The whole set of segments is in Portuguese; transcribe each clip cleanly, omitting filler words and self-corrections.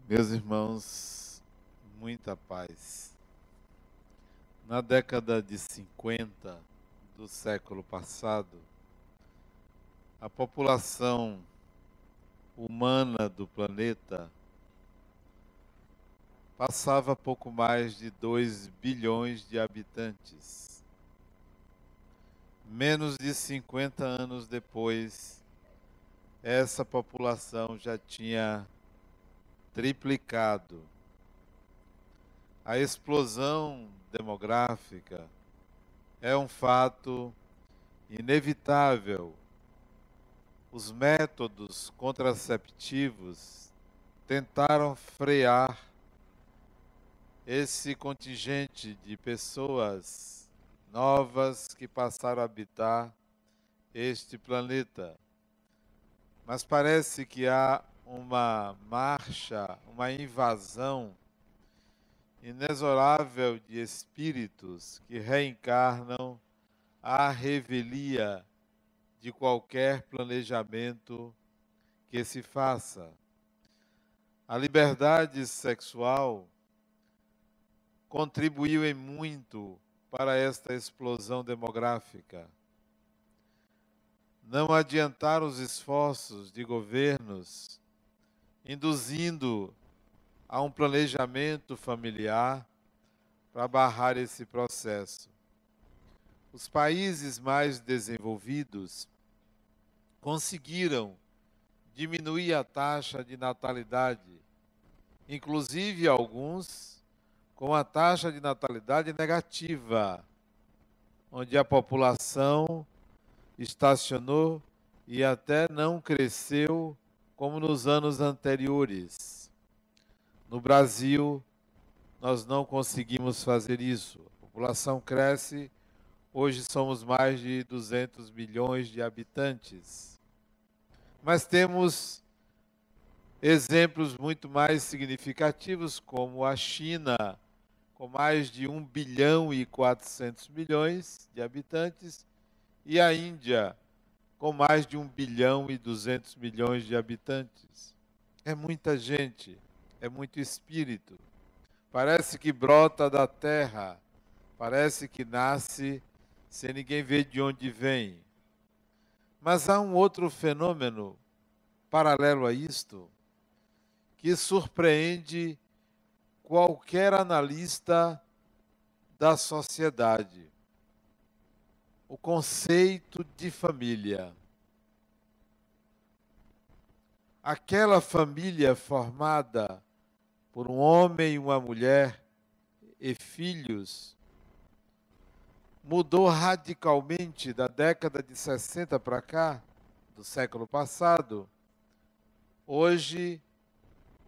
Meus irmãos, muita paz. Na década de 50 do século passado, a população humana do planeta passava pouco mais de 2 bilhões de habitantes. Menos de 50 anos depois, essa população já tinha triplicado. A explosão demográfica é um fato inevitável. Os métodos contraceptivos tentaram frear esse contingente de pessoas novas que passaram a habitar este planeta. Mas parece que há uma marcha, uma invasão inexorável de espíritos que reencarnam à revelia de qualquer planejamento que se faça. A liberdade sexual contribuiu em muito para esta explosão demográfica. Não adiantaram os esforços de governos induzindo a um planejamento familiar para barrar esse processo. Os países mais desenvolvidos conseguiram diminuir a taxa de natalidade, inclusive alguns com a taxa de natalidade negativa, onde a população estacionou e até não cresceu como nos anos anteriores. No Brasil, nós não conseguimos fazer isso. A população cresce, hoje somos mais de 200 milhões de habitantes. Mas temos exemplos muito mais significativos, como a China, com mais de 1 bilhão e 400 milhões de habitantes, e a Índia, com mais de 1 bilhão e 200 milhões de habitantes. É muita gente, é muito espírito. Parece que brota da terra, parece que nasce sem ninguém ver de onde vem. Mas há um outro fenômeno paralelo a isto, que surpreende qualquer analista da sociedade. O conceito de família. Aquela família formada por um homem e uma mulher e filhos mudou radicalmente da década de 60 para cá, do século passado. Hoje,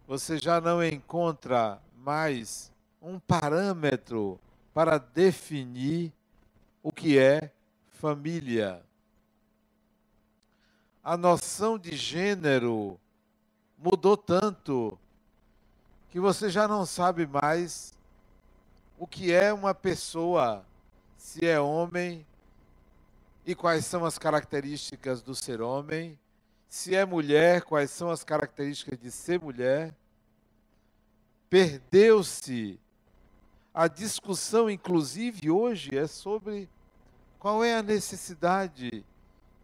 você já não encontra mais um parâmetro para definir o que é família. A noção de gênero mudou tanto que você já não sabe mais o que é uma pessoa, se é homem e quais são as características do ser homem, se é mulher, quais são as características de ser mulher. Perdeu-se. A discussão, inclusive, hoje é sobre qual é a necessidade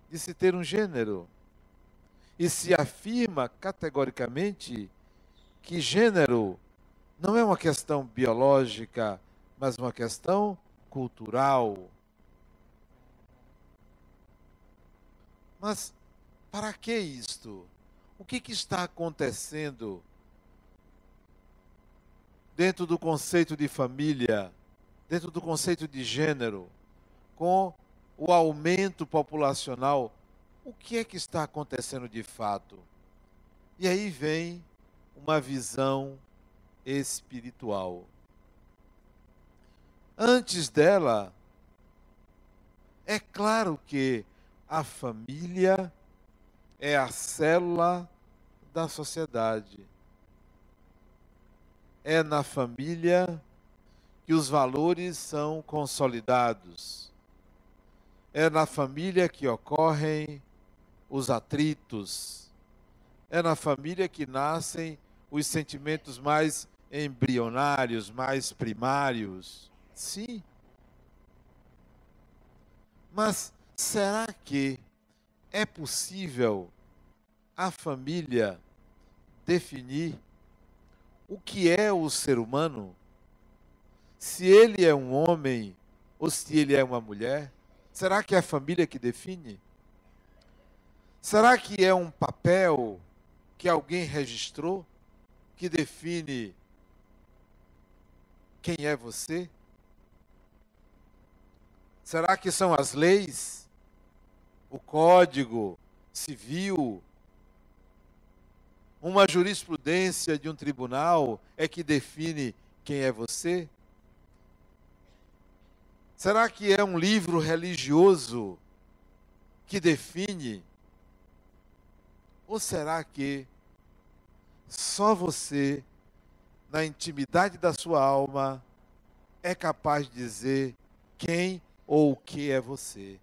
de se ter um gênero. E se afirma categoricamente que gênero não é uma questão biológica, mas uma questão cultural. Mas para que isto? O que está acontecendo dentro do conceito de família, dentro do conceito de gênero, com o aumento populacional? O que é que está acontecendo de fato? E aí vem uma visão espiritual. Antes dela, é claro que a família é a célula da sociedade. É na família que os valores são consolidados. É na família que ocorrem os atritos. É na família que nascem os sentimentos mais embrionários, mais primários. Sim. Mas será que é possível a família definir o que é o ser humano? Se ele é um homem ou se ele é uma mulher? Será que é a família que define? Será que é um papel que alguém registrou que define quem é você? Será que são as leis, o Código Civil, uma jurisprudência de um tribunal é que define quem é você? Será que é um livro religioso que define? Ou será que só você, na intimidade da sua alma, é capaz de dizer quem ou o que é você?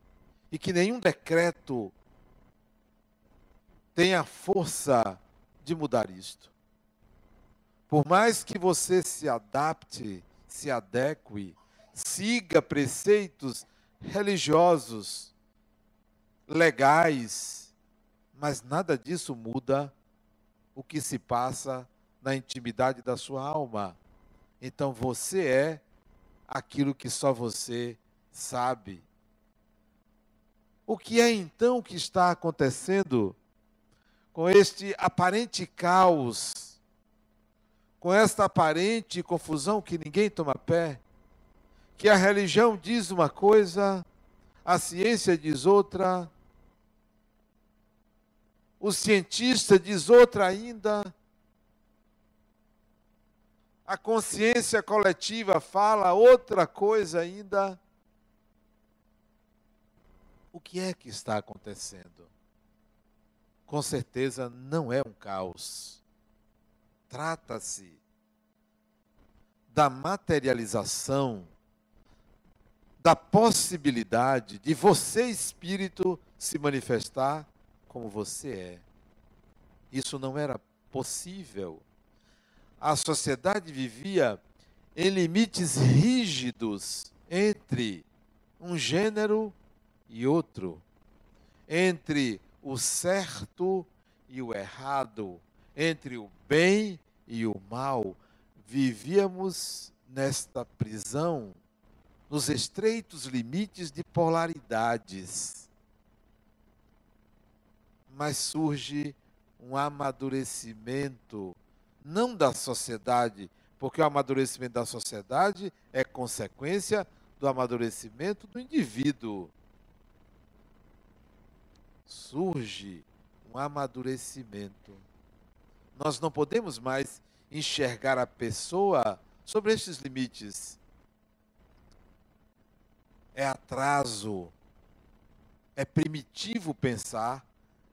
E que nenhum decreto tenha força de mudar isto. Por mais que você se adapte, se adeque, siga preceitos religiosos, legais, mas nada disso muda o que se passa na intimidade da sua alma. Então você é aquilo que só você sabe. O que é então que está acontecendo com este aparente caos, com esta aparente confusão que ninguém toma pé? Que a religião diz uma coisa, a ciência diz outra, o cientista diz outra ainda, a consciência coletiva fala outra coisa ainda. O que é que está acontecendo? Com certeza não é um caos. Trata-se da materialização da possibilidade de você, espírito, se manifestar como você é. Isso não era possível. A sociedade vivia em limites rígidos entre um gênero e outro, entre o certo e o errado, entre o bem e o mal. Vivíamos nesta prisão, nos estreitos limites de polaridades. Mas surge um amadurecimento, não da sociedade, porque o amadurecimento da sociedade é consequência do amadurecimento do indivíduo. Surge um amadurecimento. Nós não podemos mais enxergar a pessoa sobre estes limites. É atraso, é primitivo pensar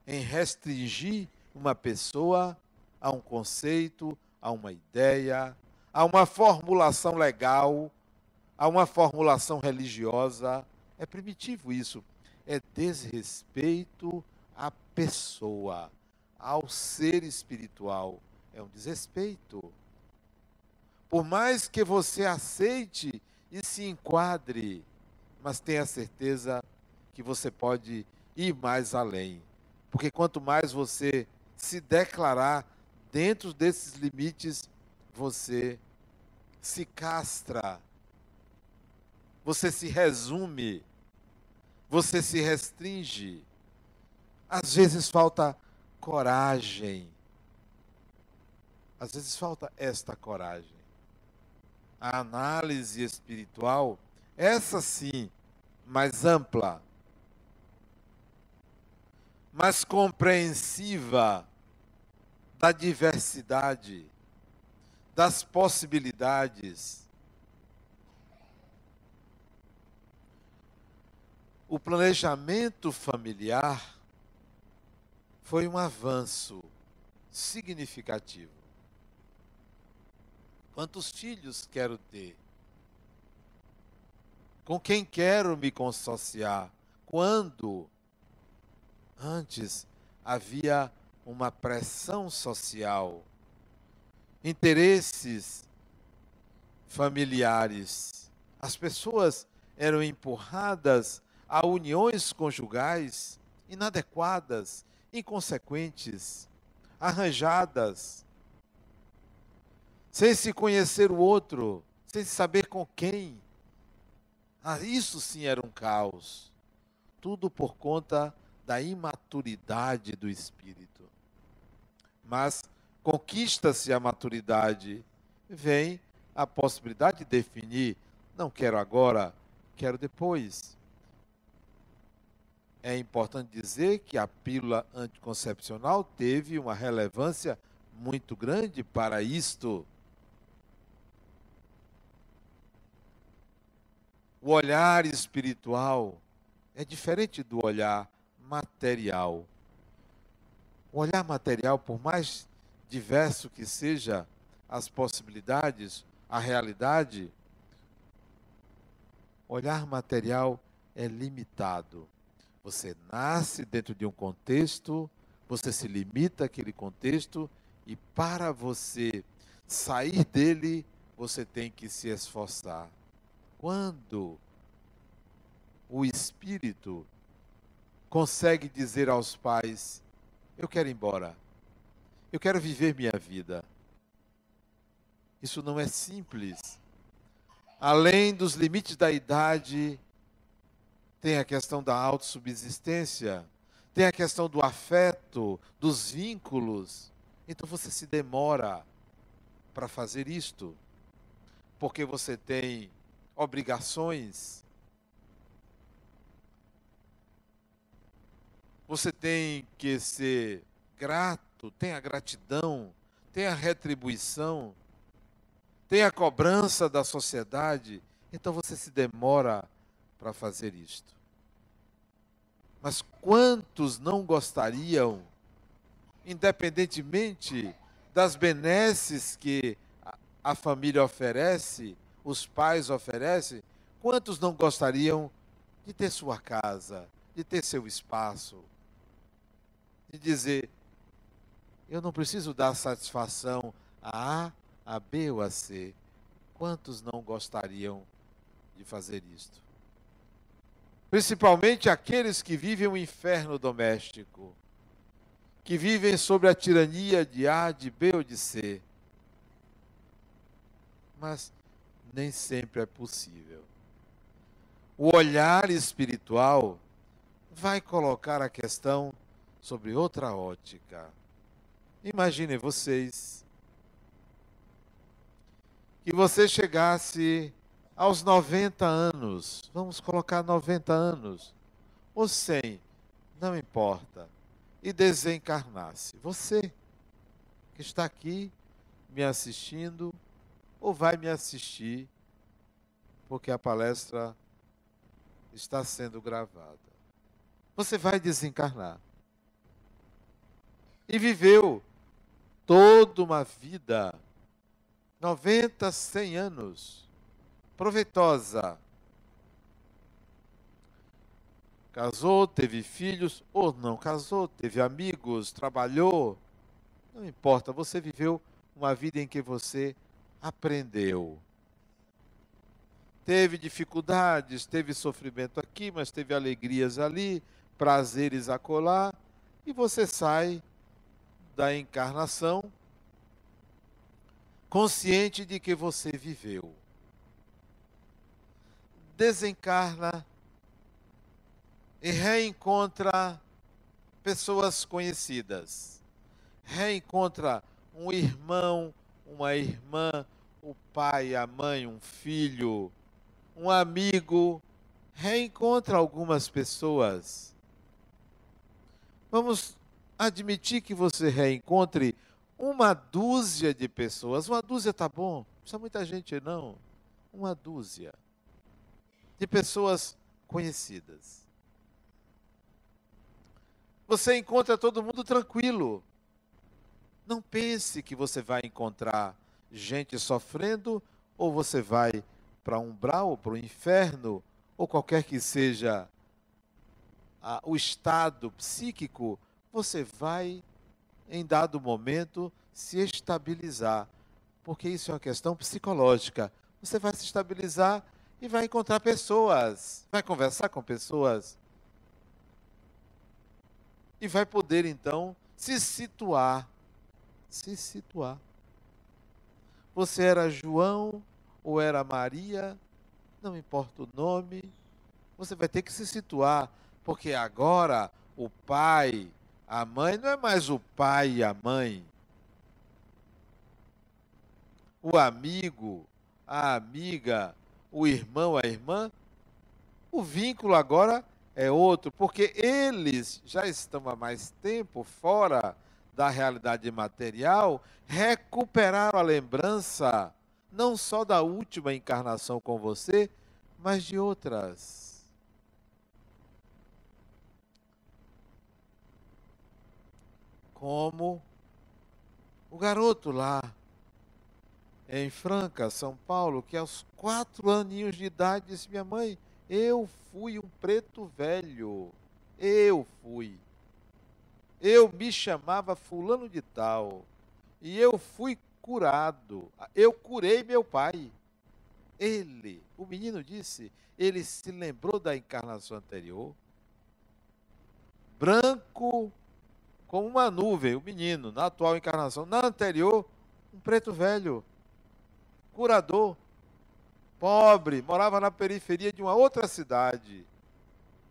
em restringir uma pessoa a um conceito, a uma ideia, a uma formulação legal, a uma formulação religiosa. É primitivo isso. É desrespeito à pessoa, ao ser espiritual. É um desrespeito. Por mais que você aceite e se enquadre, mas tenha certeza que você pode ir mais além. Porque quanto mais você se declarar dentro desses limites, você se castra, você se resume, você se restringe. Às vezes falta coragem. Às vezes falta esta coragem. A análise espiritual, essa sim, mais ampla, mais compreensiva da diversidade, das possibilidades. O planejamento familiar foi um avanço significativo. Quantos filhos quero ter? Com quem quero me consociar? Quando? Antes havia uma pressão social interesses familiares. As pessoas eram empurradas a uniões conjugais inadequadas, inconsequentes, arranjadas, sem se conhecer o outro, sem saber com quem. Isso sim era um caos. Tudo por conta da imaturidade do espírito. Mas conquista-se a maturidade, vem a possibilidade de definir, não quero agora, quero depois. É importante dizer que a pílula anticoncepcional teve uma relevância muito grande para isto. O olhar espiritual é diferente do olhar material. O olhar material, por mais diverso que seja as possibilidades, a realidade, o olhar material é limitado. Você nasce dentro de um contexto, você se limita àquele contexto e para você sair dele, você tem que se esforçar. Quando o espírito consegue dizer aos pais: eu quero ir embora, eu quero viver minha vida. Isso não é simples. Além dos limites da idade, tem a questão da autossubsistência, tem a questão do afeto, dos vínculos. Então você se demora para fazer isto, porque você tem obrigações, você tem que ser grato, tem a gratidão, tem a retribuição, tem a cobrança da sociedade, então você se demora para fazer isto. Mas quantos não gostariam, independentemente das benesses que a família oferece, os pais oferecem, quantos não gostariam de ter sua casa, de ter seu espaço, de dizer: eu não preciso dar satisfação a A, a B ou a C. Quantos não gostariam de fazer isto? Principalmente aqueles que vivem um inferno doméstico, que vivem sob a tirania de A, de B ou de C. Mas nem sempre é possível. O olhar espiritual vai colocar a questão sobre outra ótica. Imaginem vocês que você chegasse aos 90 anos, vamos colocar 90 anos, ou 100, não importa, e desencarnasse. Você que está aqui me assistindo, ou vai me assistir, porque a palestra está sendo gravada. Você vai desencarnar. E viveu toda uma vida, 90, 100 anos, proveitosa. Casou, teve filhos, ou não casou, teve amigos, trabalhou. Não importa, você viveu uma vida em que você aprendeu. Teve dificuldades, teve sofrimento aqui, mas teve alegrias ali, prazeres acolá, e você sai da encarnação consciente de que você viveu. Desencarna e reencontra pessoas conhecidas. Reencontra um irmão, uma irmã, o pai, a mãe, um filho, um amigo. Reencontra algumas pessoas. Vamos admitir que você reencontre uma dúzia de pessoas. Uma dúzia tá bom, não precisa muita gente não. Uma dúzia de pessoas conhecidas. Você encontra todo mundo tranquilo. Não pense que você vai encontrar gente sofrendo, ou você vai para um umbral, para o inferno, ou qualquer que seja o estado psíquico, você vai, em dado momento, se estabilizar. porque isso é uma questão psicológica. Você vai se estabilizar e vai encontrar pessoas, vai conversar com pessoas e vai poder então se situar. Se situar. Você era João ou era Maria, não importa o nome, você vai ter que se situar, porque agora o pai, a mãe, não é mais o pai e a mãe. O amigo, a amiga, o irmão, a irmã, o vínculo agora é outro, porque eles já estão há mais tempo fora da realidade material, recuperaram a lembrança, não só da última encarnação com você, mas de outras. Como o garoto lá em Franca, São Paulo, que aos 4 aninhos de idade disse: minha mãe, eu fui um preto velho. Eu fui. Eu me chamava fulano de tal. E eu fui curado. Eu curei meu pai. Ele, o menino disse, ele se lembrou da encarnação anterior. Branco como uma nuvem, o menino, na atual encarnação. Na anterior, um preto velho. Curador. Pobre, morava na periferia de uma outra cidade.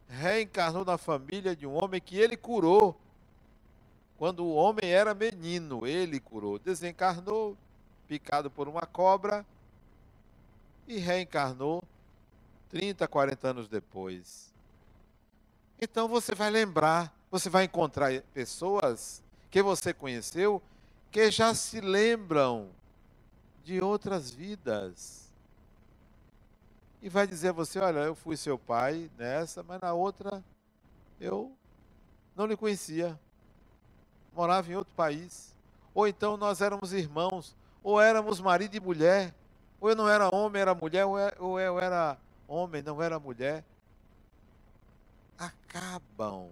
Reencarnou na família de um homem que ele curou. Quando o homem era menino, ele curou. Desencarnou, picado por uma cobra, e reencarnou 30, 40 anos depois. Então você vai lembrar, você vai encontrar pessoas que você conheceu que já se lembram de outras vidas. E vai dizer a você: olha, eu fui seu pai nessa, mas na outra eu não lhe conhecia. Morava em outro país. Ou então nós éramos irmãos, ou éramos marido e mulher. Ou eu não era homem, era mulher, ou eu era homem, não era mulher. Acabam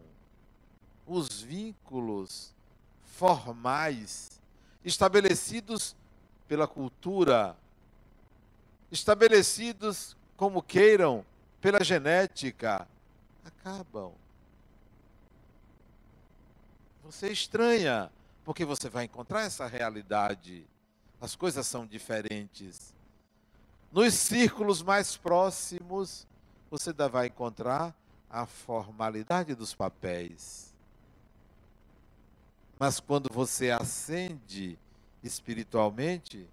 os vínculos formais estabelecidos pela cultura, estabelecidos como queiram, pela genética. Acabam. Você estranha, porque você vai encontrar essa realidade. As coisas são diferentes. Nos círculos mais próximos, você ainda vai encontrar a formalidade dos papéis. Mas quando você ascende espiritualmente,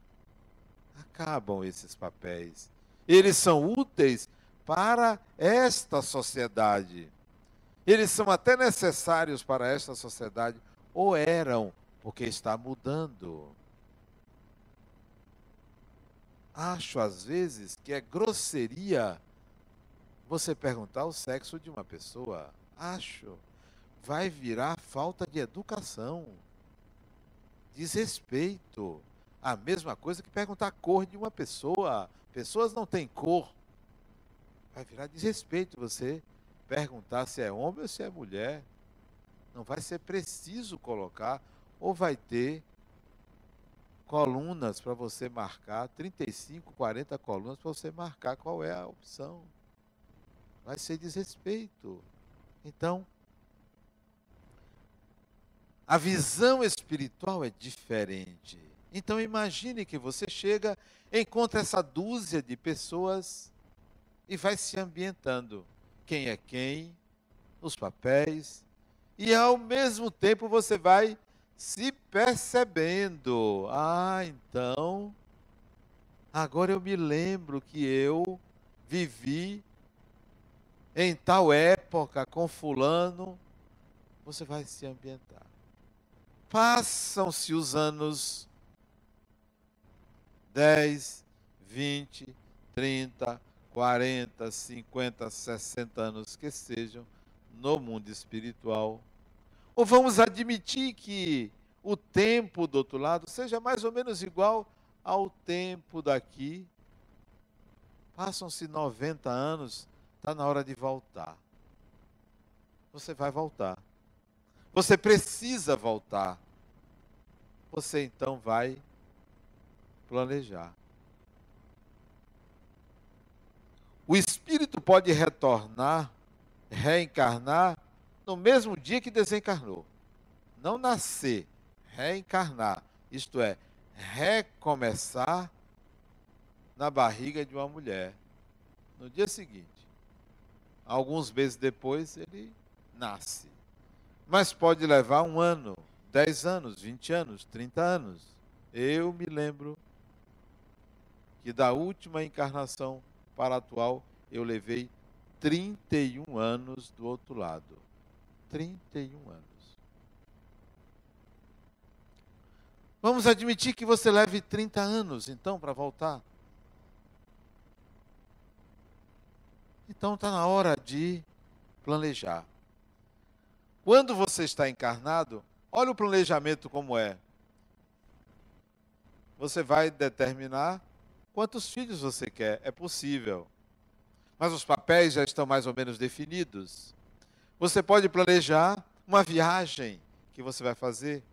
acabam esses papéis. Eles são úteis para esta sociedade. Eles são até necessários para esta sociedade, ou eram, porque está mudando. Acho, às vezes, que é grosseria você perguntar o sexo de uma pessoa. Acho. Vai virar falta de educação, desrespeito. A mesma coisa que perguntar a cor de uma pessoa. Pessoas não têm cor. Vai virar desrespeito você perguntar se é homem ou se é mulher. Não vai ser preciso colocar, ou vai ter colunas para você marcar, 35, 40 colunas para você marcar qual é a opção. Vai ser desrespeito. Então, a visão espiritual é diferente. Então imagine que você chega, encontra essa dúzia de pessoas e vai se ambientando. Quem é quem, os papéis, e ao mesmo tempo você vai se percebendo. Ah, então, agora eu me lembro que eu vivi em tal época com fulano. Você vai se ambientar. Passam-se os anos, 10, 20, 30, 40, 50, 60 anos que sejam no mundo espiritual. Ou vamos admitir que o tempo do outro lado seja mais ou menos igual ao tempo daqui. Passam-se 90 anos, está na hora de voltar. Você vai voltar. Você precisa voltar. Você então vai planejar. O espírito pode retornar, reencarnar, no mesmo dia que desencarnou. Não nascer, reencarnar. Isto é, recomeçar na barriga de uma mulher. No dia seguinte. Alguns meses depois, ele nasce. Mas pode levar 1 ano, 10 anos, 20 anos, 30 anos. Eu me lembro que da última encarnação para a atual, eu levei 31 anos do outro lado. 31 anos. Vamos admitir que você leve 30 anos, então, para voltar. Então está na hora de planejar. Quando você está encarnado, olha o planejamento como é. Você vai determinar quantos filhos você quer. É possível. Mas os papéis já estão mais ou menos definidos. Você pode planejar uma viagem que você vai fazer.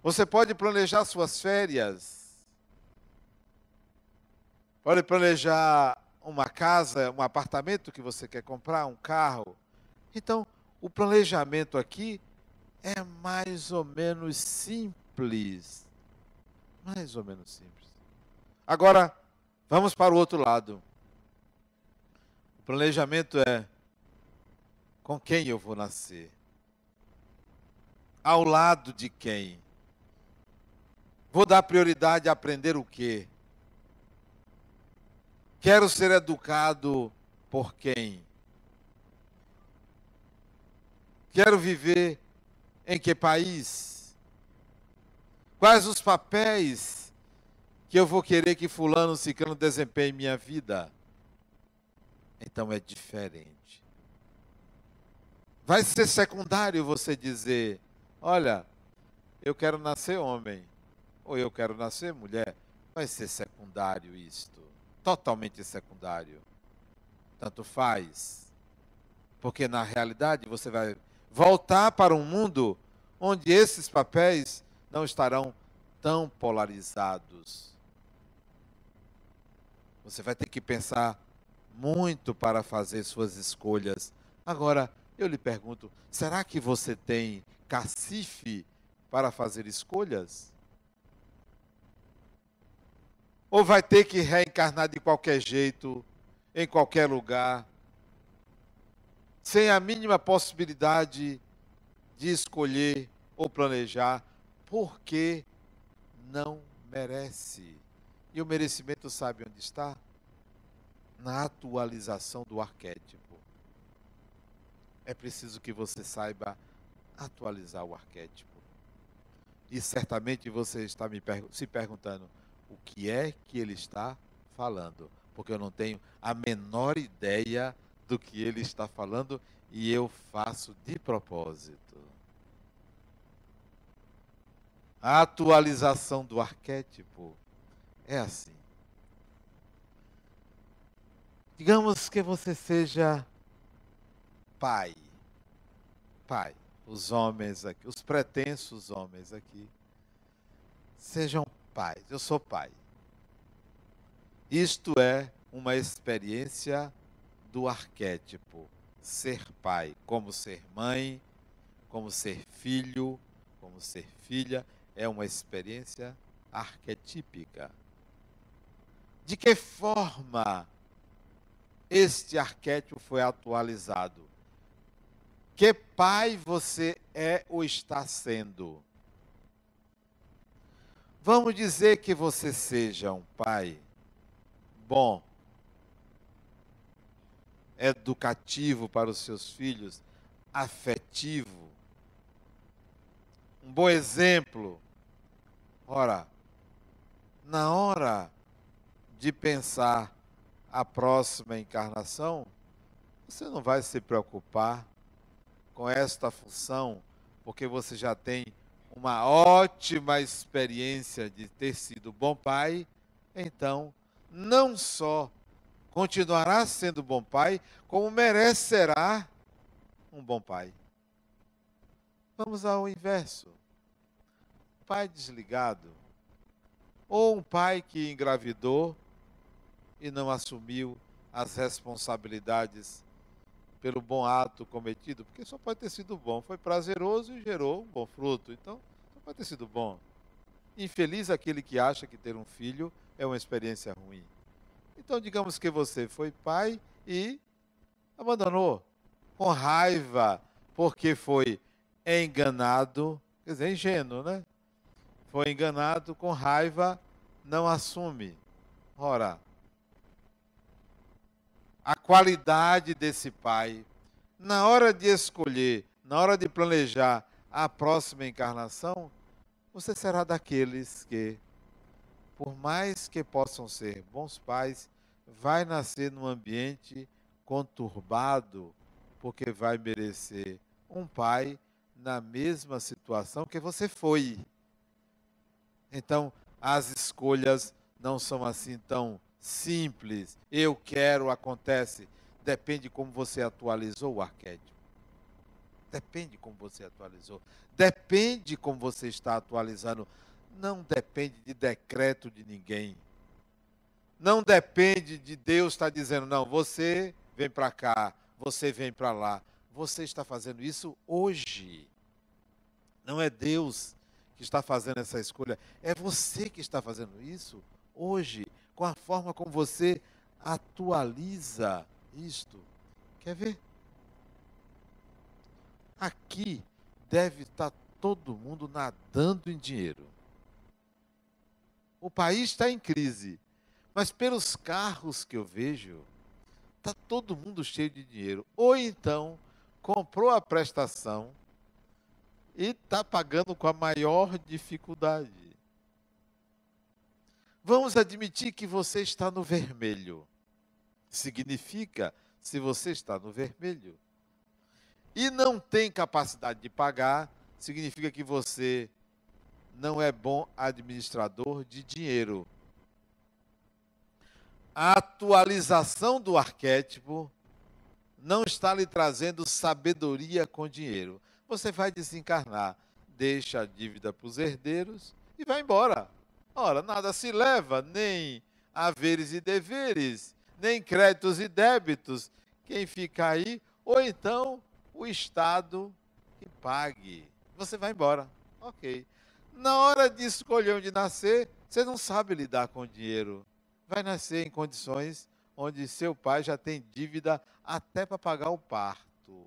Você pode planejar suas férias. Pode planejar uma casa, um apartamento que você quer comprar, um carro. Então, o planejamento aqui é mais ou menos simples. Mais ou menos simples. Agora, vamos para o outro lado. O planejamento é com quem eu vou nascer? Ao lado de quem? Vou dar prioridade a aprender o quê? Quero ser educado por quem? Quero viver em que país? Quais os papéis que eu vou querer que fulano, ciclano desempenhe em minha vida? Então é diferente. Vai ser secundário você dizer, olha, eu quero nascer homem, ou eu quero nascer mulher. Vai ser secundário isto. Totalmente secundário. Tanto faz. Porque na realidade você vai voltar para um mundo onde esses papéis não estarão tão polarizados. Você vai ter que pensar muito para fazer suas escolhas. Agora, eu lhe pergunto, será que você tem cacife para fazer escolhas? Ou vai ter que reencarnar de qualquer jeito, em qualquer lugar, sem a mínima possibilidade de escolher ou planejar, porque não merece? E o merecimento sabe onde está? Na atualização do arquétipo. É preciso que você saiba atualizar o arquétipo. E certamente você está se perguntando, o que é que ele está falando? Porque eu não tenho a menor ideia do que ele está falando e eu faço de propósito. A atualização do arquétipo é assim. Digamos que você seja pai. Pai. Os homens aqui, os pretensos homens aqui, sejam pais. Eu sou pai. Isto é uma experiência do arquétipo. Ser pai, como ser mãe, como ser filho, como ser filha, é uma experiência arquetípica. De que forma este arquétipo foi atualizado? Que pai você é ou está sendo? Vamos dizer que você seja um pai bom, educativo para os seus filhos, afetivo, um bom exemplo. Ora, na hora de pensar a próxima encarnação, você não vai se preocupar com esta função, porque você já tem uma ótima experiência de ter sido bom pai, então não só continuará sendo bom pai, como merecerá um bom pai. Vamos ao inverso. Pai desligado, Ou um pai que engravidou e não assumiu as responsabilidades pelo bom ato cometido, porque só pode ter sido bom, foi prazeroso e gerou um bom fruto, então só pode ter sido bom. Infeliz aquele que acha que ter um filho é uma experiência ruim. Então digamos que você foi pai e abandonou, com raiva, porque foi enganado, quer dizer, ingênuo, né? Foi enganado, com raiva, não assume. Ora, a qualidade desse pai, na hora de escolher, na hora de planejar a próxima encarnação, você será daqueles que, por mais que possam ser bons pais, vai nascer num ambiente conturbado, porque vai merecer um pai na mesma situação que você foi. Então, as escolhas não são assim tão simples. Eu quero, acontece. Depende como você atualizou o arquétipo. Depende como você atualizou. Depende como você está atualizando. Não depende de decreto de ninguém. Não depende de Deus estar dizendo, não, você vem para cá, você vem para lá. Você está fazendo isso hoje. Não é Deus que está fazendo essa escolha. É você que está fazendo isso hoje, com a forma como você atualiza isto. Quer ver? Aqui deve estar todo mundo nadando em dinheiro. O país está em crise, mas pelos carros que eu vejo, está todo mundo cheio de dinheiro. Ou então, comprou a prestação e está pagando com a maior dificuldade. Vamos admitir que você está no vermelho. Significa, se você está no vermelho e não tem capacidade de pagar, significa que você não é bom administrador de dinheiro. A atualização do arquétipo não está lhe trazendo sabedoria com dinheiro. Você vai desencarnar, deixa a dívida para os herdeiros e vai embora. Ora, nada se leva, nem haveres e deveres, nem créditos e débitos. Quem fica aí, ou então o Estado que pague. Você vai embora. Ok. Na hora de escolher onde nascer, você não sabe lidar com o dinheiro. Vai nascer em condições onde seu pai já tem dívida até para pagar o parto.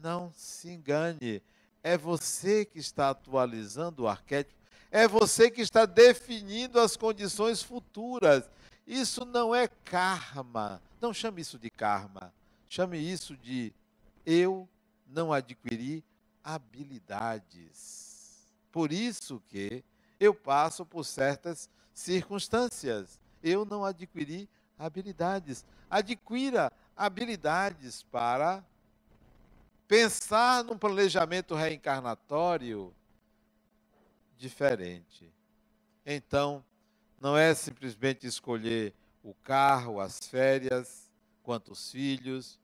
Não se engane. É você que está atualizando o arquétipo. É você que está definindo as condições futuras. Isso não é karma. Não chame isso de karma. Chame isso de eu não adquiri habilidades. Por isso que eu passo por certas circunstâncias. Eu não adquiri habilidades. Adquira habilidades para pensar num planejamento reencarnatório diferente. Então, não é simplesmente escolher o carro, as férias, quantos filhos.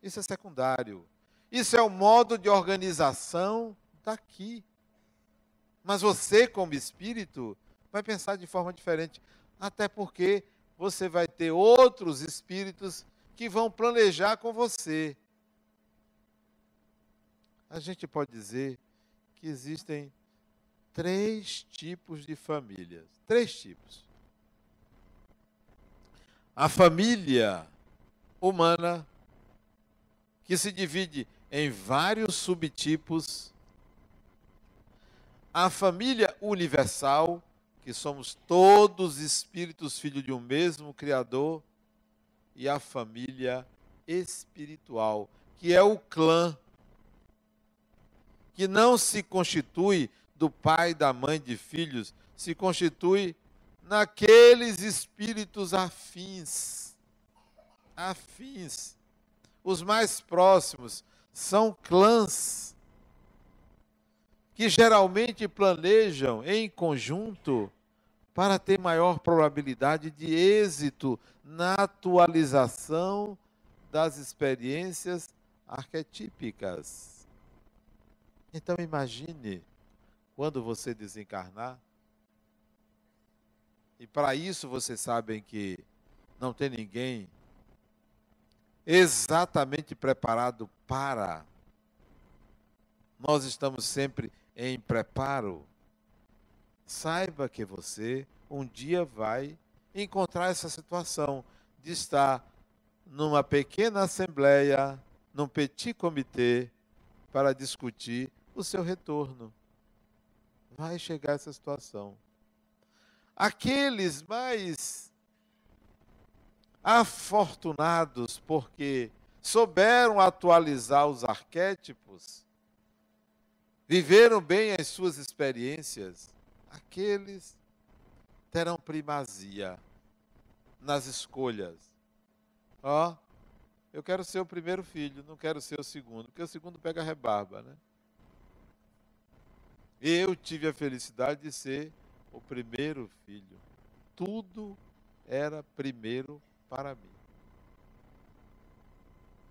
Isso é secundário. Isso é o modo de organização daqui. Mas você, como espírito, vai pensar de forma diferente. Até porque você vai ter outros espíritos que vão planejar com você. A gente pode dizer que existem 3 tipos de famílias. 3 tipos. A família humana, que se divide em vários subtipos. A família universal, que somos todos espíritos filhos de um mesmo Criador. E a família espiritual, que é o clã, que não se constitui do pai e da mãe de filhos, se constitui naqueles espíritos afins. Afins. Os mais próximos são clãs que geralmente planejam em conjunto para ter maior probabilidade de êxito na atualização das experiências arquetípicas. Então imagine quando você desencarnar. E para isso vocês sabem que não tem ninguém exatamente preparado para. Nós estamos sempre em preparo. Saiba que você um dia vai encontrar essa situação de estar numa pequena assembleia, num petit comitê, para discutir o seu retorno. Vai chegar essa situação. Aqueles mais afortunados, porque souberam atualizar os arquétipos, viveram bem as suas experiências, aqueles terão primazia nas escolhas. Ó, eu quero ser o primeiro filho, não quero ser o segundo, porque o segundo pega rebarba, né? Eu tive a felicidade de ser o primeiro filho. Tudo era primeiro para mim.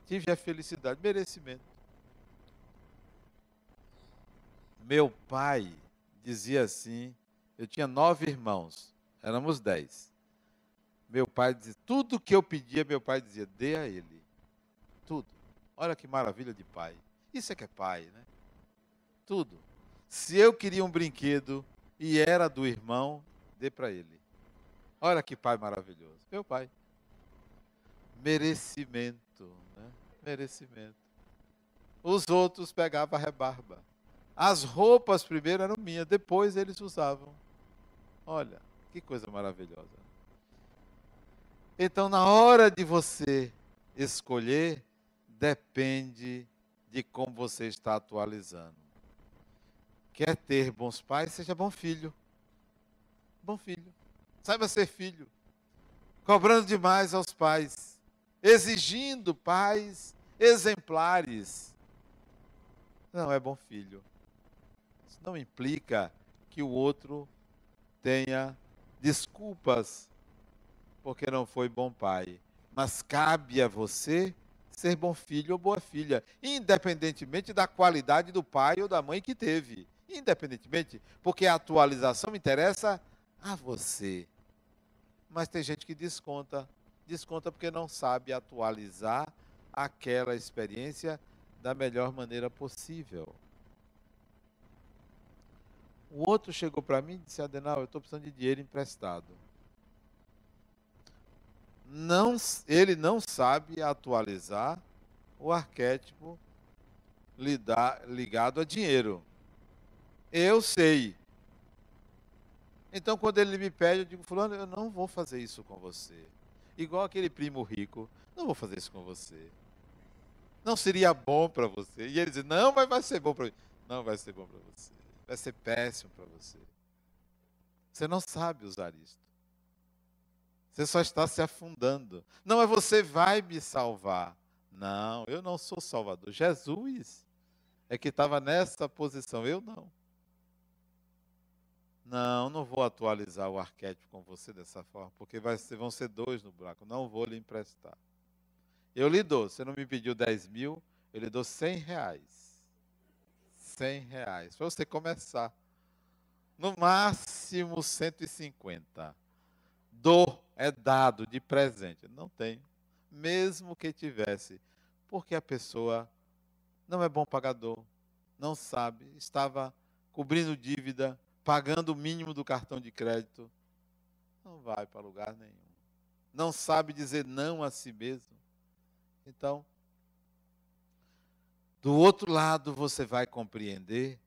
Tive a felicidade, merecimento. Meu pai dizia assim, eu tinha 9 irmãos, éramos 10. Meu pai dizia, tudo que eu pedia, meu pai dizia, dê a ele. Tudo. Olha que maravilha de pai. Isso é que é pai, né? Tudo. Se eu queria um brinquedo e era do irmão, dê para ele. Olha que pai maravilhoso. Meu pai. Merecimento, né? Merecimento. Os outros pegavam a rebarba. As roupas primeiro eram minhas, depois eles usavam. Olha, que coisa maravilhosa. Então, na hora de você escolher, depende de como você está atualizando. Quer ter bons pais? Seja bom filho. Bom filho. Saiba ser filho. Cobrando demais aos pais. Exigindo pais exemplares. Não é bom filho. Isso não implica que o outro tenha desculpas porque não foi bom pai. Mas cabe a você ser bom filho ou boa filha, independentemente da qualidade do pai ou da mãe que teve. Independentemente, porque a atualização interessa a você. Mas tem gente que desconta porque não sabe atualizar aquela experiência da melhor maneira possível. O outro chegou para mim e disse, Adenal, eu estou precisando de dinheiro emprestado. Ele não sabe atualizar o arquétipo ligado a dinheiro. Eu sei. Então, quando ele me pede, eu digo, fulano, eu não vou fazer isso com você. Igual aquele primo rico, não vou fazer isso com você. Não seria bom para você. E ele diz, não, mas vai ser bom para mim. Não vai ser bom para você. Vai ser péssimo para você. Você não sabe usar isso. Você só está se afundando. Não é você vai me salvar. Não, eu não sou salvador. Jesus é que estava nessa posição, eu não. Não vou atualizar o arquétipo com você dessa forma, porque vão ser 2 no buraco. Não vou lhe emprestar. Eu lhe dou, você não me pediu 10 mil, eu lhe dou 100 reais. 100 reais, para você começar. No máximo 150. É dado de presente. Não tem. Mesmo que tivesse. Porque a pessoa não é bom pagador, não sabe, estava cobrindo dívida, pagando o mínimo do cartão de crédito. Não vai para lugar nenhum. Não sabe dizer não a si mesmo. Então, do outro lado, você vai compreender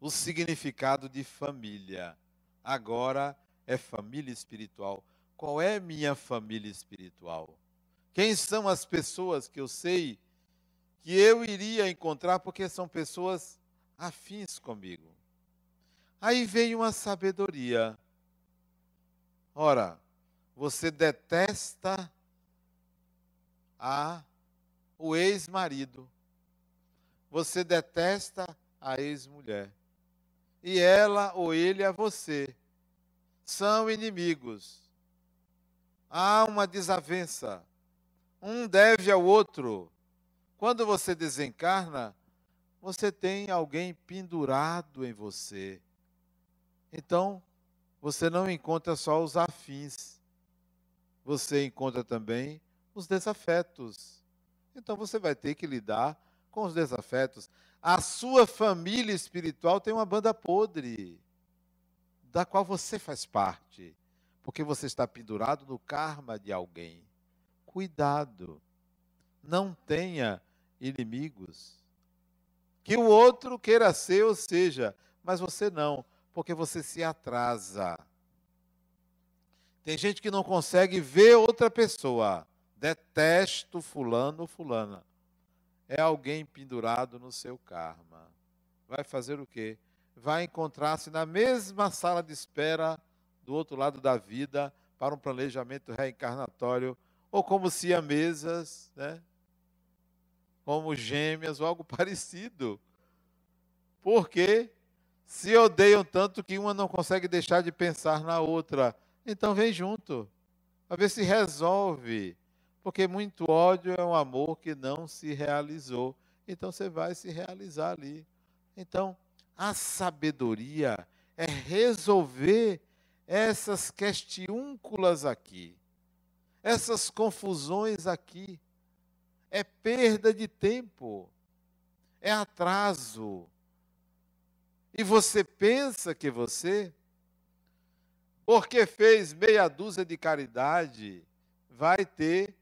o significado de família. Agora é família espiritual. Qual é minha família espiritual? Quem são as pessoas que eu sei que eu iria encontrar porque são pessoas afins comigo? Aí vem uma sabedoria. Ora, você detesta o ex-marido. Você detesta a ex-mulher. E ela ou ele a você. São inimigos. Há uma desavença. Um deve ao outro. Quando você desencarna, você tem alguém pendurado em você. Então, você não encontra só os afins, você encontra também os desafetos. Então, você vai ter que lidar com os desafetos. A sua família espiritual tem uma banda podre, da qual você faz parte, porque você está pendurado no karma de alguém. Cuidado, não tenha inimigos. Que o outro queira ser ou seja, mas você não, porque você se atrasa. Tem gente que não consegue ver outra pessoa. Detesto fulano ou fulana. É alguém pendurado no seu karma. Vai fazer o quê? Vai encontrar-se na mesma sala de espera do outro lado da vida para um planejamento reencarnatório, ou como siamesas, né? Como gêmeas ou algo parecido. Porque se odeiam tanto que uma não consegue deixar de pensar na outra. Então vem junto, para ver se resolve. Porque muito ódio é um amor que não se realizou. Então você vai se realizar ali. Então, a sabedoria é resolver essas questiúnculas aqui, essas confusões aqui. É perda de tempo, é atraso. E você pensa que você, porque fez meia dúzia de caridade, vai ter,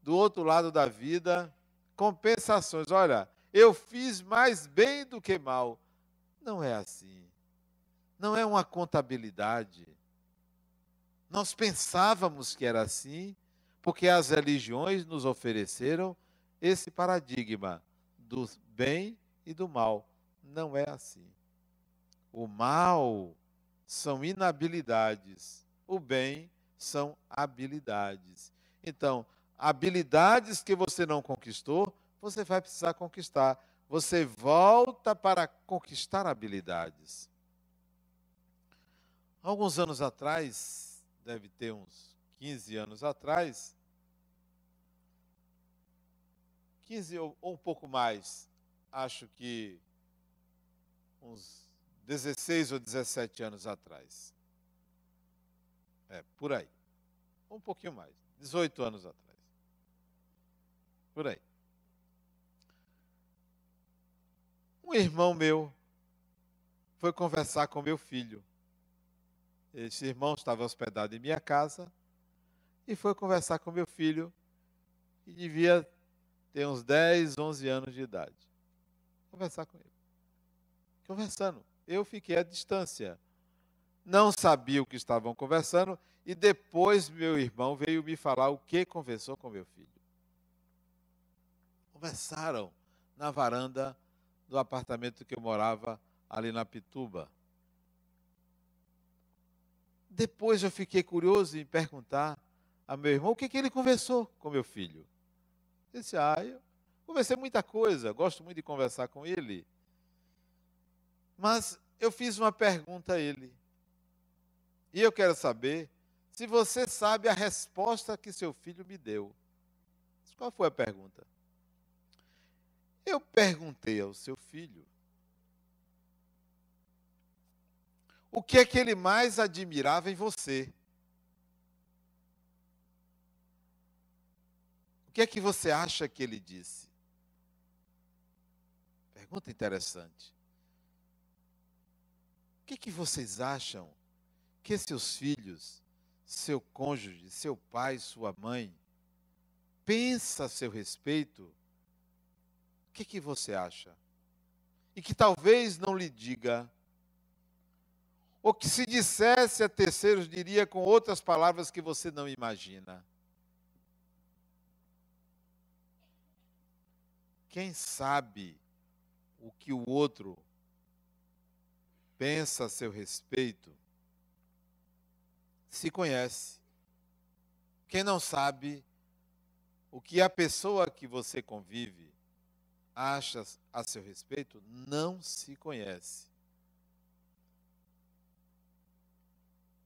do outro lado da vida, compensações. Olha, eu fiz mais bem do que mal. Não é assim. Não é uma contabilidade. Nós pensávamos que era assim, porque as religiões nos ofereceram esse paradigma do bem e do mal. Não é assim. O mal são inabilidades, o bem são habilidades. Então, habilidades que você não conquistou, você vai precisar conquistar. Você volta para conquistar habilidades. Alguns anos atrás, deve ter uns 15 anos atrás, 15 ou um pouco mais, acho que uns 16 ou 17 anos atrás. Por aí. Um pouquinho mais. 18 anos atrás. Por aí. Um irmão meu foi conversar com meu filho. Esse irmão estava hospedado em minha casa e foi conversar com meu filho, que devia ter uns 10, 11 anos de idade. Conversar com ele. Conversando. Eu fiquei à distância. Não sabia o que estavam conversando e depois meu irmão veio me falar o que conversou com meu filho. Conversaram na varanda do apartamento que eu morava ali na Pituba. Depois eu fiquei curioso em perguntar a meu irmão o que ele conversou com meu filho. Ele disse, eu conversei muita coisa, gosto muito de conversar com ele. Mas eu fiz uma pergunta a ele. E eu quero saber se você sabe a resposta que seu filho me deu. Qual foi a pergunta? Eu perguntei ao seu filho o que é que ele mais admirava em você. O que é que você acha que ele disse? Pergunta interessante. O que é que vocês acham que seus filhos, seu cônjuge, seu pai, sua mãe, pensa a seu respeito? O que é que você acha? E que talvez não lhe diga, ou que se dissesse a terceiros diria com outras palavras que você não imagina. Quem sabe o que o outro pensa a seu respeito, se conhece. Quem não sabe o que a pessoa que você convive acha a seu respeito, não se conhece.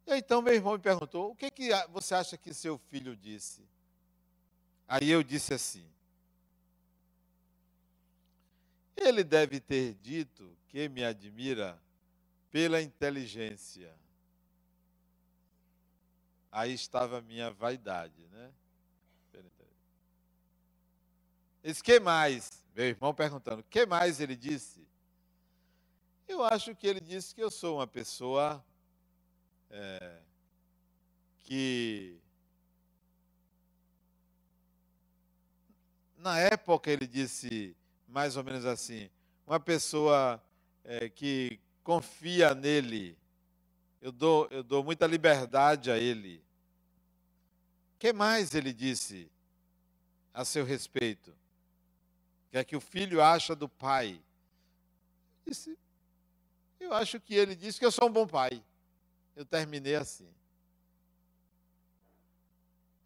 E então meu irmão me perguntou, o que você acha que seu filho disse? Aí eu disse assim, Ele deve ter dito que me admira pela inteligência. Aí estava a minha vaidade, né? Disse, que mais? Meu irmão perguntando, que mais ele disse? Eu acho que ele disse que eu sou uma pessoa que, na época ele disse mais ou menos assim, uma pessoa que confia nele, eu dou muita liberdade a ele. O que mais ele disse a seu respeito? O que é que o filho acha do pai? Disse, eu acho que ele disse que eu sou um bom pai. Eu terminei assim.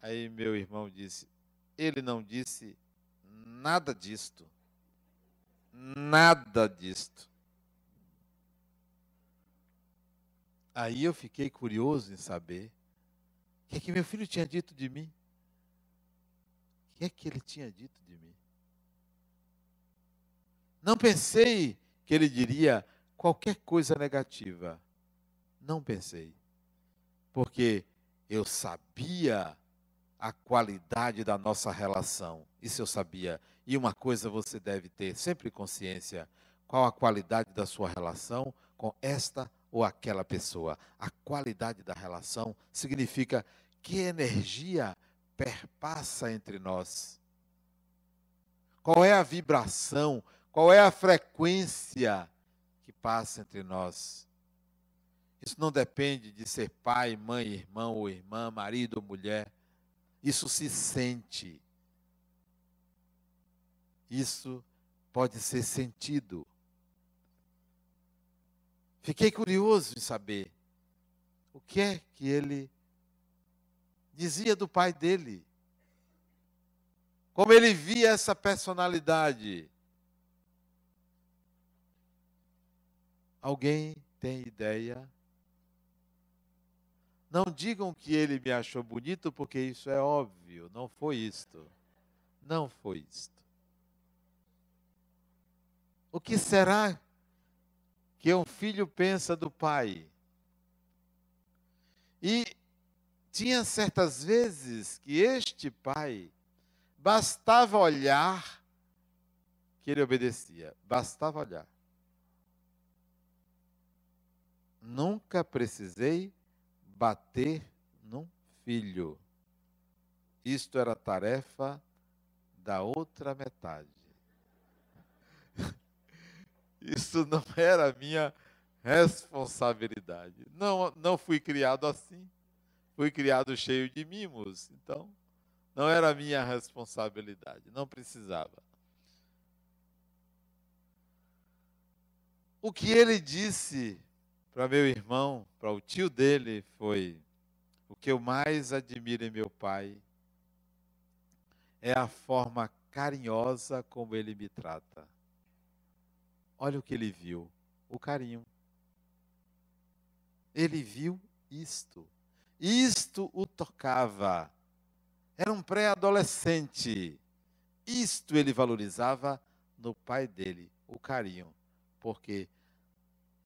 Aí meu irmão disse, ele não disse nada disto. Nada disto. Aí eu fiquei curioso em saber o que é que meu filho tinha dito de mim. O que é que ele tinha dito de mim? Não pensei que ele diria qualquer coisa negativa. Não pensei. Porque eu sabia a qualidade da nossa relação. Isso eu sabia. E uma coisa você deve ter sempre consciência: qual a qualidade da sua relação com esta ou aquela pessoa. A qualidade da relação significa que energia perpassa entre nós. Qual é a vibração, qual é a frequência que passa entre nós. Isso não depende de ser pai, mãe, irmão ou irmã, marido ou mulher. Isso se sente. Isso pode ser sentido. Fiquei curioso em saber o que é que ele dizia do pai dele. Como ele via essa personalidade. Alguém tem ideia? Não digam que ele me achou bonito, porque isso é óbvio. Não foi isto. Não foi isto. O que será que um filho pensa do pai? E tinha certas vezes que este pai, bastava olhar que ele obedecia. Bastava olhar. Nunca precisei bater num filho. Isto era tarefa da outra metade. Isso não era minha responsabilidade. Não fui criado assim. Fui criado cheio de mimos. Então, não era minha responsabilidade. Não precisava. O que ele disse para meu irmão, para o tio dele, foi: o que eu mais admiro em meu pai é a forma carinhosa como ele me trata. Olha o que ele viu, o carinho. Ele viu isto. Isto o tocava. Era um pré-adolescente. Isto ele valorizava no pai dele, o carinho. Porque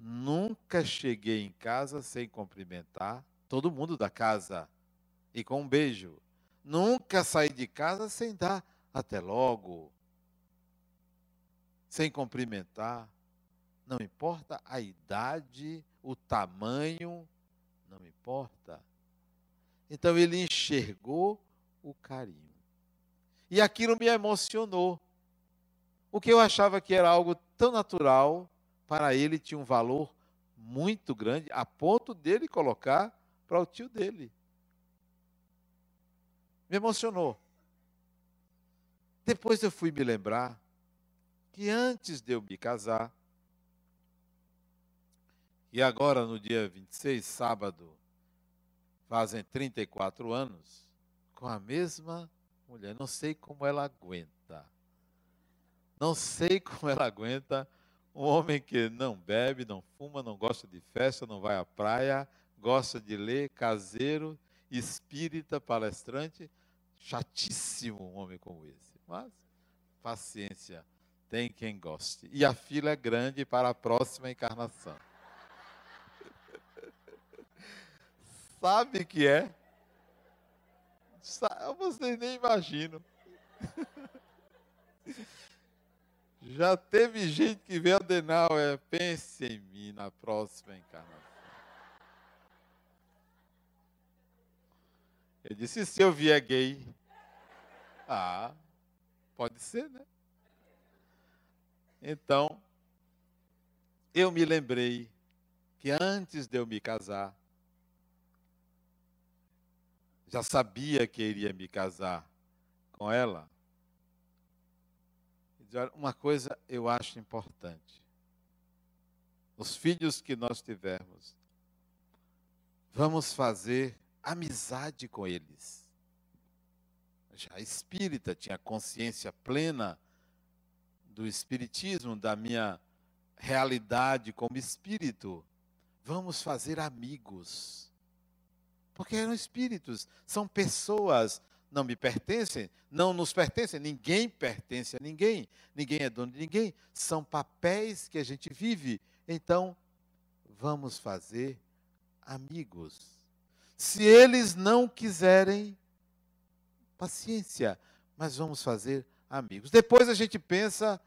nunca cheguei em casa sem cumprimentar todo mundo da casa e com um beijo. Nunca saí de casa sem dar até logo, sem cumprimentar. Não importa a idade, o tamanho, não importa. Então ele enxergou o carinho. E aquilo me emocionou. O que eu achava que era algo tão natural, para ele tinha um valor muito grande, a ponto dele colocar para o tio dele. Me emocionou. Depois eu fui me lembrar que antes de eu me casar, e agora no dia 26, sábado, fazem 34 anos, com a mesma mulher. Não sei como ela aguenta. Não sei como ela aguenta um homem que não bebe, não fuma, não gosta de festa, não vai à praia, gosta de ler, caseiro, espírita, palestrante. Chatíssimo um homem como esse. Mas, paciência. tem quem goste. E a fila é grande para a próxima encarnação. Sabe o que é? Vocês nem imaginam. Já teve gente que veio Adenauer, pense em mim na próxima encarnação. Eu disse, e se eu vier gay? Ah, pode ser, né? Então, eu me lembrei que antes de eu me casar, já sabia que iria me casar com ela. Uma coisa eu acho importante. Os filhos que nós tivermos, vamos fazer amizade com eles. Já espírita, tinha consciência plena do espiritismo, da minha realidade como espírito. Vamos fazer amigos. Porque eram espíritos, são pessoas, não me pertencem, não nos pertencem, ninguém pertence a ninguém, ninguém é dono de ninguém, são papéis que a gente vive. Então, vamos fazer amigos. Se eles não quiserem, paciência, mas vamos fazer amigos. Depois a gente pensa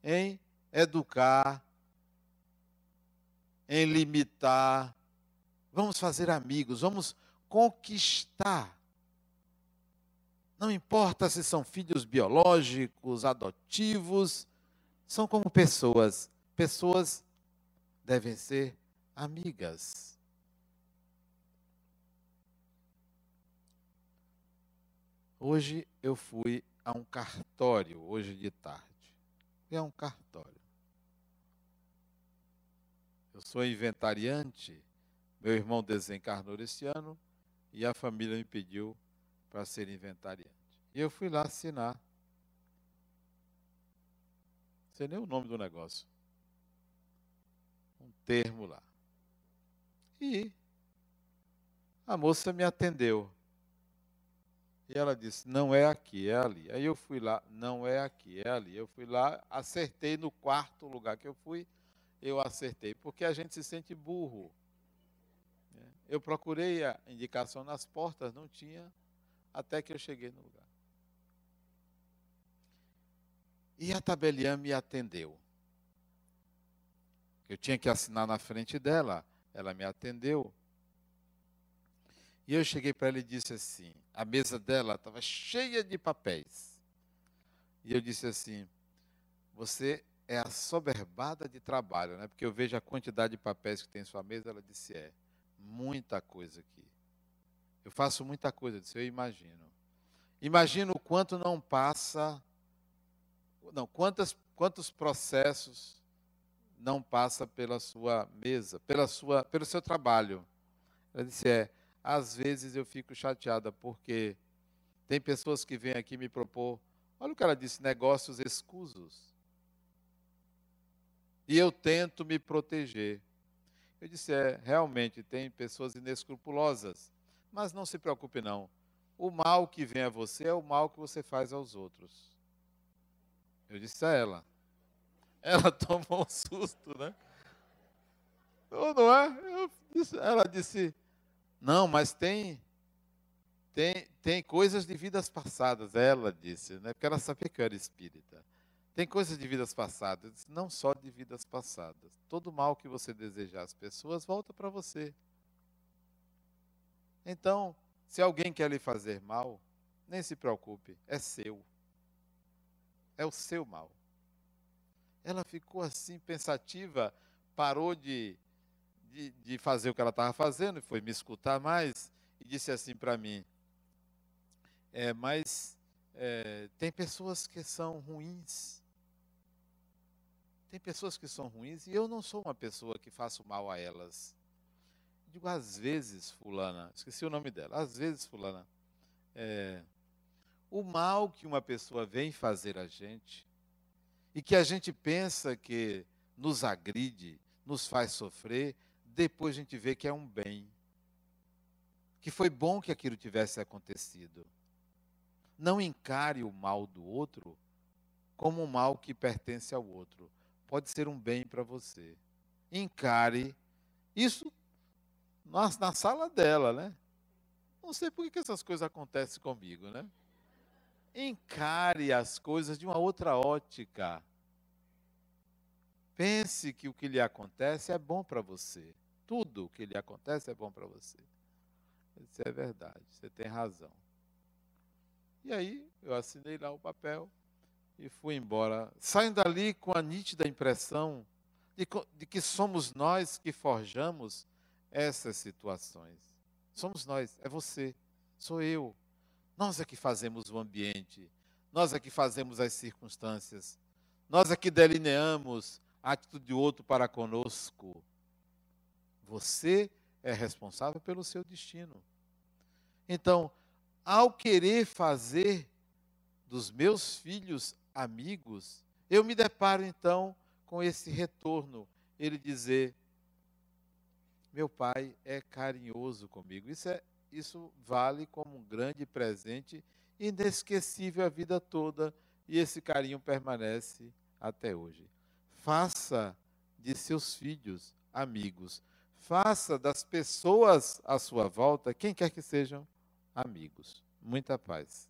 em educar, em limitar. Vamos fazer amigos, vamos conquistar. Não importa se são filhos biológicos, adotivos, são como pessoas. Pessoas devem ser amigas. Hoje eu fui a um cartório, hoje de tarde. É um cartório. Eu sou inventariante, meu irmão desencarnou esse ano e a família me pediu para ser inventariante. E eu fui lá assinar. Não sei nem o nome do negócio. Um termo lá. E a moça me atendeu. E ela disse, não é aqui, é ali. Aí eu fui lá, não é aqui, é ali. Eu fui lá, acertei no quarto lugar que eu fui, eu acertei. Porque a gente se sente burro. Eu procurei a indicação nas portas, não tinha, até que eu cheguei no lugar. E a tabeliã me atendeu. Eu tinha que assinar na frente dela, ela me atendeu. E eu cheguei para ela e disse assim, a mesa dela estava cheia de papéis. E eu disse assim, você é assoberbada de trabalho, né? Porque eu vejo a quantidade de papéis que tem em sua mesa. Ela disse, muita coisa aqui. Eu faço muita coisa, eu disse, eu imagino. Imagino o quanto não passa, não, quantos processos não passa pela sua mesa, pelo seu trabalho. Ela disse, às vezes eu fico chateada, porque tem pessoas que vêm aqui me propor, olha o que ela disse, negócios escusos. E eu tento me proteger. Eu disse, realmente, tem pessoas inescrupulosas, mas não se preocupe não. O mal que vem a você é o mal que você faz aos outros. Eu disse a ela. Ela tomou um susto, né? Não é? Ela disse, não, mas tem coisas de vidas passadas, ela disse, né? Porque ela sabia que eu era espírita. Tem coisas de vidas passadas, eu disse, não só de vidas passadas. Todo mal que você desejar às pessoas volta para você. Então, se alguém quer lhe fazer mal, nem se preocupe, é seu. É o seu mal. Ela ficou assim pensativa, parou de fazer o que ela estava fazendo, foi me escutar mais e disse assim para mim, mas tem pessoas que são ruins. Tem pessoas que são ruins e eu não sou uma pessoa que faço mal a elas. Digo, às vezes, fulana, esqueci o nome dela, às vezes, fulana, o mal que uma pessoa vem fazer a gente, e que a gente pensa que nos agride, nos faz sofrer, depois a gente vê que é um bem. Que foi bom que aquilo tivesse acontecido. Não encare o mal do outro como um mal que pertence ao outro. Pode ser um bem para você. Encare isso na sala dela, né? Não sei por que essas coisas acontecem comigo, né? Encare as coisas de uma outra ótica. Pense que o que lhe acontece é bom para você. Tudo o que lhe acontece é bom para você. Isso é verdade, você tem razão. E aí, eu assinei lá o papel e fui embora. Saindo dali com a nítida impressão de que somos nós que forjamos essas situações. Somos nós, é você, sou eu. Nós é que fazemos o ambiente, nós é que fazemos as circunstâncias, nós é que delineamos a atitude do outro para conosco. Você é responsável pelo seu destino. Então, ao querer fazer dos meus filhos amigos, eu me deparo então com esse retorno. Ele dizer: meu pai é carinhoso comigo. Isso vale como um grande presente, inesquecível a vida toda, e esse carinho permanece até hoje. Faça de seus filhos amigos. Faça das pessoas à sua volta, quem quer que sejam, amigos. Muita paz.